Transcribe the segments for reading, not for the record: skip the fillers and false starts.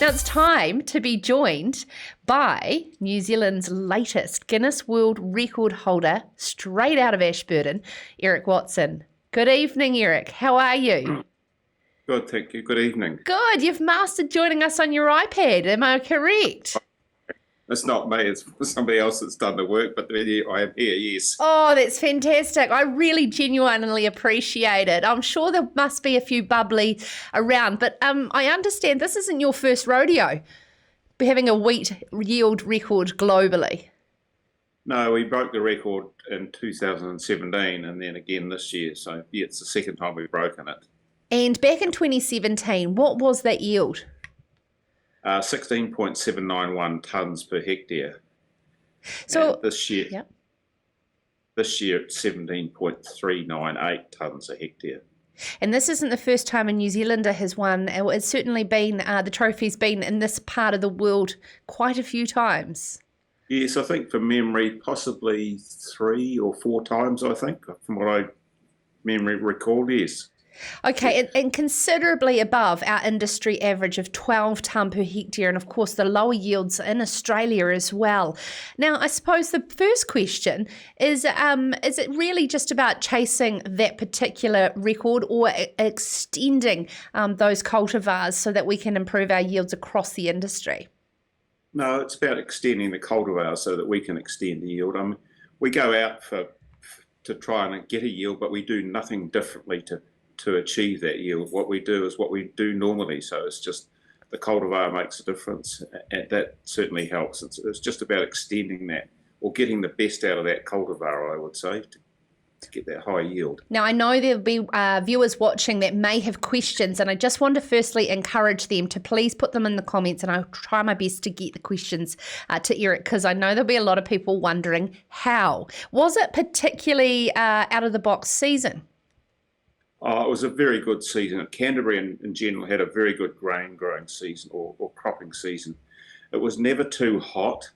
Now it's time to be joined by New Zealand's latest Guinness World Record holder, straight out of Ashburton, Eric Watson. Good evening, Eric. How are you? Good, thank you. Good evening. Good. You've mastered joining us on your iPad. Am I correct? It's not me, it's somebody else that's done the work, but I am here, yes. Oh, that's fantastic. I really genuinely appreciate it. I'm sure there must be a few bubbly around, but I understand this isn't your first rodeo, having a wheat yield record globally. No, we broke the record in 2017 and then again this year. So, yeah, it's the second time we've broken it. And back in 2017, what was that yield? 16.791 tonnes per hectare. So and this year, yep. This year it's 17.398 tonnes a hectare. And this isn't the first time a New Zealander has won. It's certainly been, the trophy's been in this part of the world quite a few times. Yes, I think from memory, possibly 3 or 4 times, I think, from what I memory recall, yes. Okay, and considerably above our industry average of 12 tonne per hectare, and of course the lower yields in Australia as well. Now, I suppose the first question is it really just about chasing that particular record or extending those cultivars so that we can improve our yields across the industry? No, it's about extending the cultivar so that we can extend the yield. We go out to try and get a yield, but we do nothing differently to achieve that yield. What we do is what we do normally. So it's just the cultivar makes a difference, and that certainly helps. It's just about extending that or getting the best out of that cultivar, I would say, to get that high yield. Now, I know there'll be viewers watching that may have questions, and I just want to firstly encourage them to please put them in the comments, and I'll try my best to get the questions to Eric, because I know there'll be a lot of people wondering how. Was it particularly out of the box season? It was a very good season. Canterbury in general had a very good grain growing season or cropping season. It was never too hot,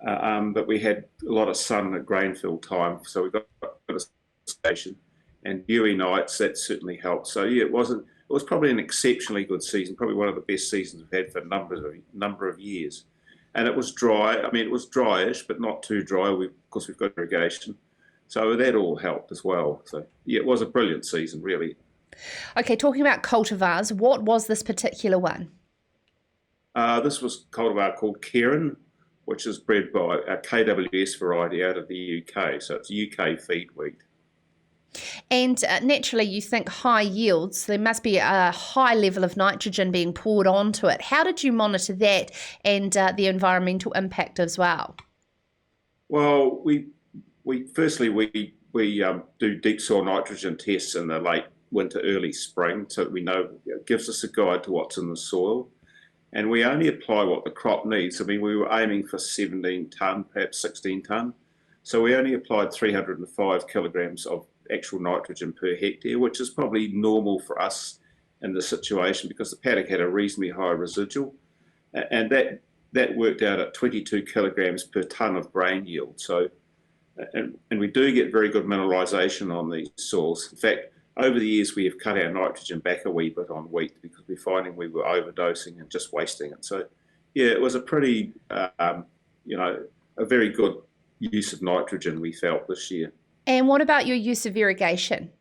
but we had a lot of sun at grainfill time, so we got a station and dewy nights. That certainly helped. So yeah, it was probably an exceptionally good season, probably one of the best seasons we've had for a number of years. And it was dry. I mean, it was dryish, but not too dry. Of course, we've got irrigation. So that all helped as well. So, yeah, it was a brilliant season, really. Okay, talking about cultivars, what was this particular one? This was a cultivar called Karen, which is bred by a KWS variety out of the UK. So it's UK feed wheat. And naturally, you think high yields, there must be a high level of nitrogen being poured onto it. How did you monitor that and the environmental impact as well? Well, we do deep soil nitrogen tests in the late winter, early spring, so that we know it gives us a guide to what's in the soil. And we only apply what the crop needs. I mean, we were aiming for 17 tonne, perhaps 16 tonne. So we only applied 305 kilograms of actual nitrogen per hectare, which is probably normal for us in this situation because the paddock had a reasonably high residual. And that worked out at 22 kilograms per tonne of grain yield. So and we do get very good mineralisation on these soils. In fact, over the years we have cut our nitrogen back a wee bit on wheat because we're finding we were overdosing and just wasting it. So, yeah, it was a pretty, a very good use of nitrogen we felt this year. And what about your use of irrigation?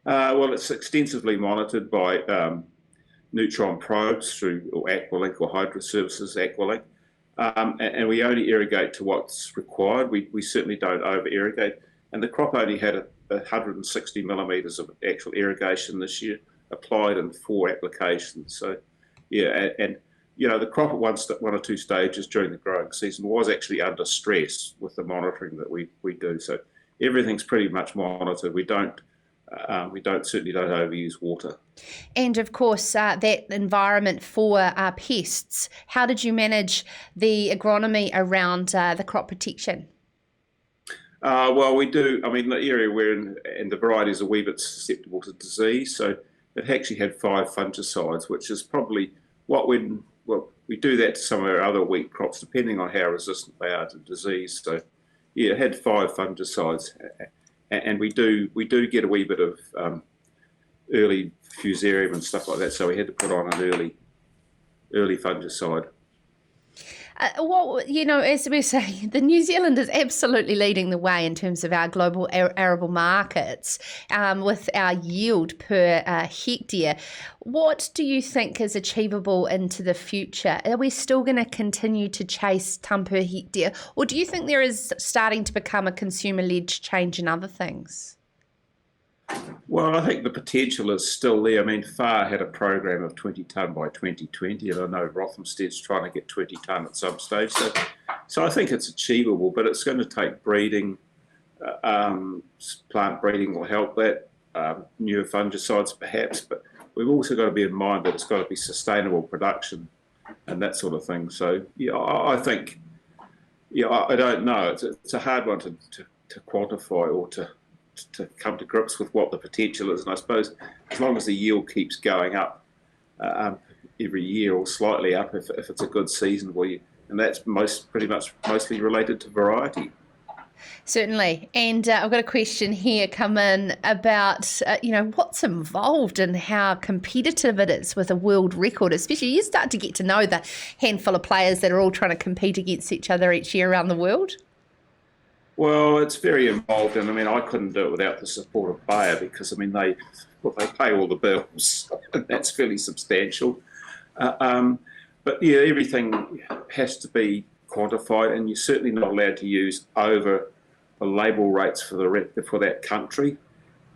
Well, it's extensively monitored by neutron probes through Aqualink or Hydro Services Aqualink. And we only irrigate to what's required. We certainly don't over-irrigate. And the crop only had 160 millimetres of actual irrigation this year, applied in 4 applications. So, yeah, and the crop at one or two stages during the growing season was actually under stress with the monitoring that we do. So everything's pretty much monitored. We certainly don't overuse water. And of course, that environment for pests. How did you manage the agronomy around the crop protection? Well, we do. I mean, the area we're in and the variety is a wee bit susceptible to disease. So it actually had 5 fungicides, which is probably we do that to some of our other wheat crops, depending on how resistant they are to disease. So yeah, it had 5 fungicides. And we do get a wee bit of early fusarium and stuff like that, so we had to put on it early. early fungicide. As we say, the New Zealand is absolutely leading the way in terms of our global arable markets with our yield per hectare. What do you think is achievable into the future? Are we still going to continue to chase tonne per hectare, or do you think there is starting to become a consumer-led change in other things? Well, I think the potential is still there. I mean, FAR had a program of 20 tonne by 2020, and I know Rothamsted's trying to get 20 tonne at some stage. So I think it's achievable, but it's going to take breeding. Plant breeding will help that, newer fungicides perhaps, but we've also got to be in mind that it's got to be sustainable production and that sort of thing. So, yeah, I think, I don't know. It's a hard one to quantify or to come to grips with what the potential is. And I suppose as long as the yield keeps going up every year or slightly up, if it's a good season, and that's mostly related to variety. Certainly. And I've got a question here come in about, what's involved in how competitive it is with a world record, especially you start to get to know the handful of players that are all trying to compete against each other each year around the world. Well, it's very involved, and I mean, I couldn't do it without the support of Bayer because, I mean, they pay all the bills, and that's fairly substantial. But yeah, everything has to be quantified, and you're certainly not allowed to use over the label rates for that country,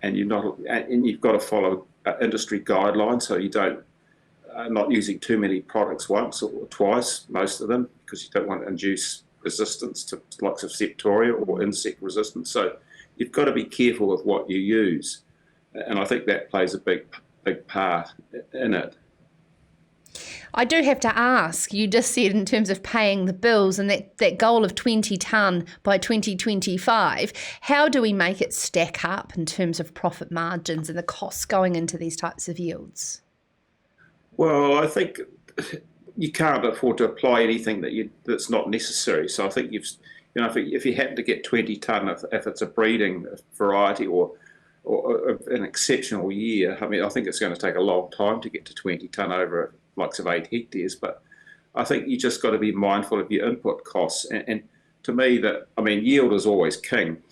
and you've got to follow industry guidelines, so you don't not using too many products once or twice, most of them, because you don't want to induce resistance to lots of septoria or insect resistance. So you've got to be careful with what you use, and I think that plays a big part in it. I do have to ask, you just said in terms of paying the bills and that goal of 20 tonne by 2025, how do we make it stack up in terms of profit margins and the costs going into these types of yields? Well, I think you can't afford to apply anything that's not necessary. So I think if you happen to get 20 tonne, if it's a breeding variety or an exceptional year, I mean, I think it's going to take a long time to get to 20 tonne over likes of 8 hectares. But I think you just got to be mindful of your input costs. And to me, yield is always king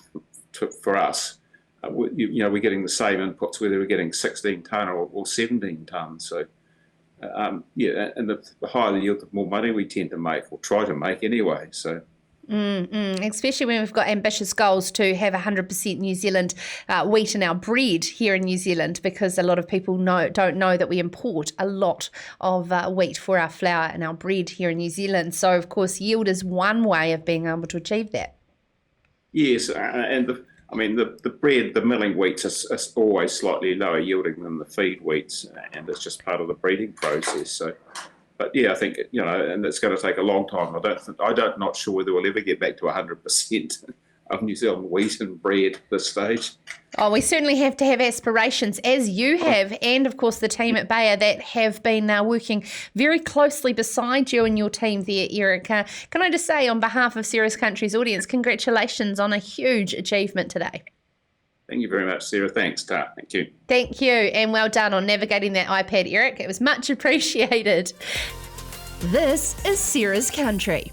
for us. We're getting the same inputs whether we're getting 16 tonne or 17 tonne. So. And the higher the yield, the more money we tend to make, or try to make anyway. So, especially when we've got ambitious goals to have 100% New Zealand wheat in our bread here in New Zealand, because a lot of people don't know that we import a lot of wheat for our flour and our bread here in New Zealand. So, of course, yield is one way of being able to achieve that. Yes, and the bread, the milling wheats is always slightly lower yielding than the feed wheats, and it's just part of the breeding process. So, but yeah, I think and it's going to take a long time. I'm not sure whether we'll ever get back to 100% of New Zealand wheat and bread at this stage. Oh, we certainly have to have aspirations, as you have, and of course the team at Bayer that have been working very closely beside you and your team there, Eric. Can I just say, on behalf of Sarah's Country's audience, congratulations on a huge achievement today. Thank you very much, Sarah. Thanks, Tart. Thank you. Thank you, and well done on navigating that iPad, Eric. It was much appreciated. This is Sarah's Country.